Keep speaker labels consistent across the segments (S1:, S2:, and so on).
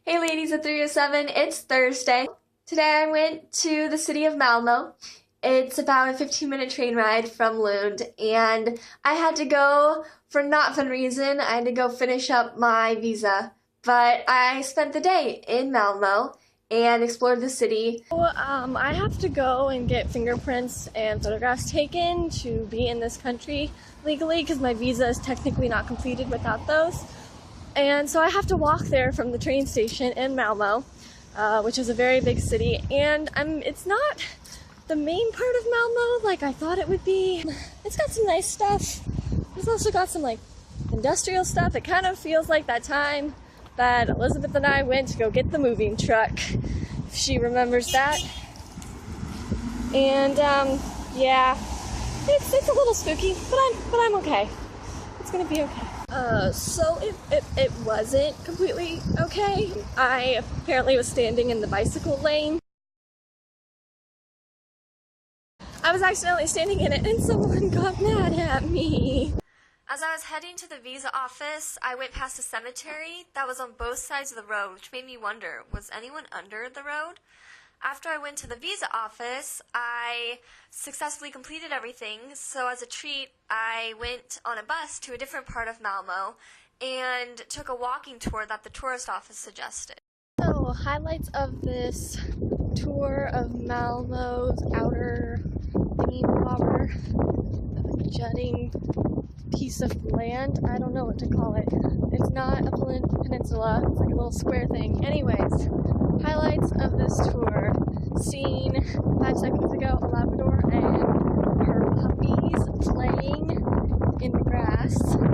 S1: Hey ladies at 307, it's Thursday. Today I went to the city of Malmo. It's about a 15-minute train ride from Lund, and I had to go for not fun reason. I had to go finish up my visa, but I spent the day in Malmo and explored the city.
S2: I have to go and get fingerprints and photographs taken to be in this country legally because my visa is technically not completed without those. And so I have to walk there from the train station in Malmo, which is a very big city, and it's not the main part of Malmo like I thought it would be. It's got some nice stuff. It's also got some like industrial stuff. It kind of feels like that time that Elizabeth and I went to go get the moving truck, if she remembers that. And yeah, it's a little spooky, but I'm okay. It's gonna be okay. So it wasn't completely okay. I apparently was standing in the bicycle lane. I was accidentally standing in it and someone got mad at me.
S1: As I was heading to the visa office, I went past a cemetery that was on both sides of the road, which made me wonder, was anyone under the road? After I went to the visa office, I successfully completed everything, so as a treat, I went on a bus to a different part of Malmo and took a walking tour that the tourist office suggested.
S2: So, highlights of this tour of Malmo's outer thingy-bobber, jutting piece of land. I don't know what to call it. It's not a peninsula, it's like a little square thing. Anyways, highlights of this tour: seeing 5 seconds ago a Labrador and her puppies playing in the grass, seeing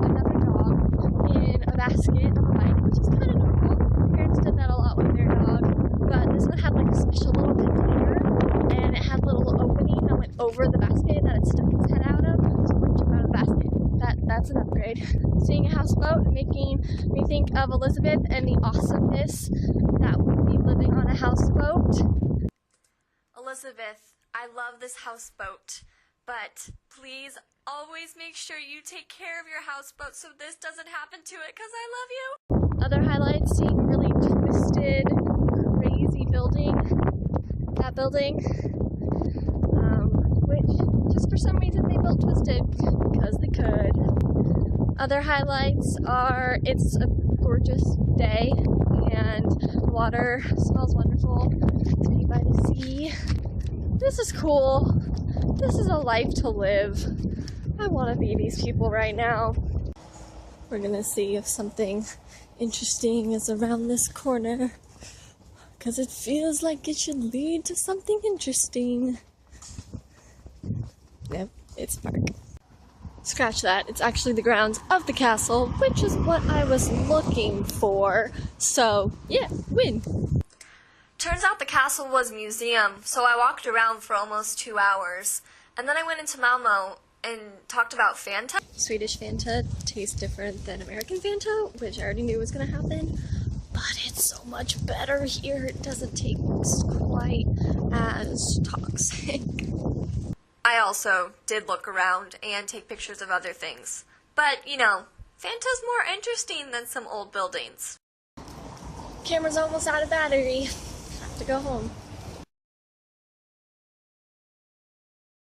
S2: another dog in a basket on a bike, which is kind of normal. Parents did that a lot with their dog, but this one had like a special little container, and it had a little opening that went over the basket that it stuck its head out of, so it jumped out of the basket. That's an upgrade. Seeing a houseboat, making me think of Elizabeth and the awesomeness that would be living on a houseboat.
S1: Elizabeth, I love this houseboat, but please always make sure you take care of your houseboat so this doesn't happen to it, because I love you.
S2: Other highlights, seeing a really twisted, crazy building. That building, which just for some reason they built twisted because they could. Other highlights are it's a gorgeous day and the water smells wonderful. It's made by the sea. This is cool. This is a life to live. I want to be these people right now. We're gonna see if something interesting is around this corner, because it feels like it should lead to something interesting. Yep, it's a park. Scratch that, it's actually the grounds of the castle, which is what I was looking for. So, yeah, win.
S1: Turns out the castle was a museum, so I walked around for almost 2 hours. And then I went into Malmo and talked about Fanta.
S2: Swedish Fanta tastes different than American Fanta, which I already knew was going to happen. But it's so much better here. It doesn't taste quite as toxic.
S1: I also did look around and take pictures of other things. But, you know, Fanta's more interesting than some old buildings.
S2: Camera's almost out of battery. Have to go home.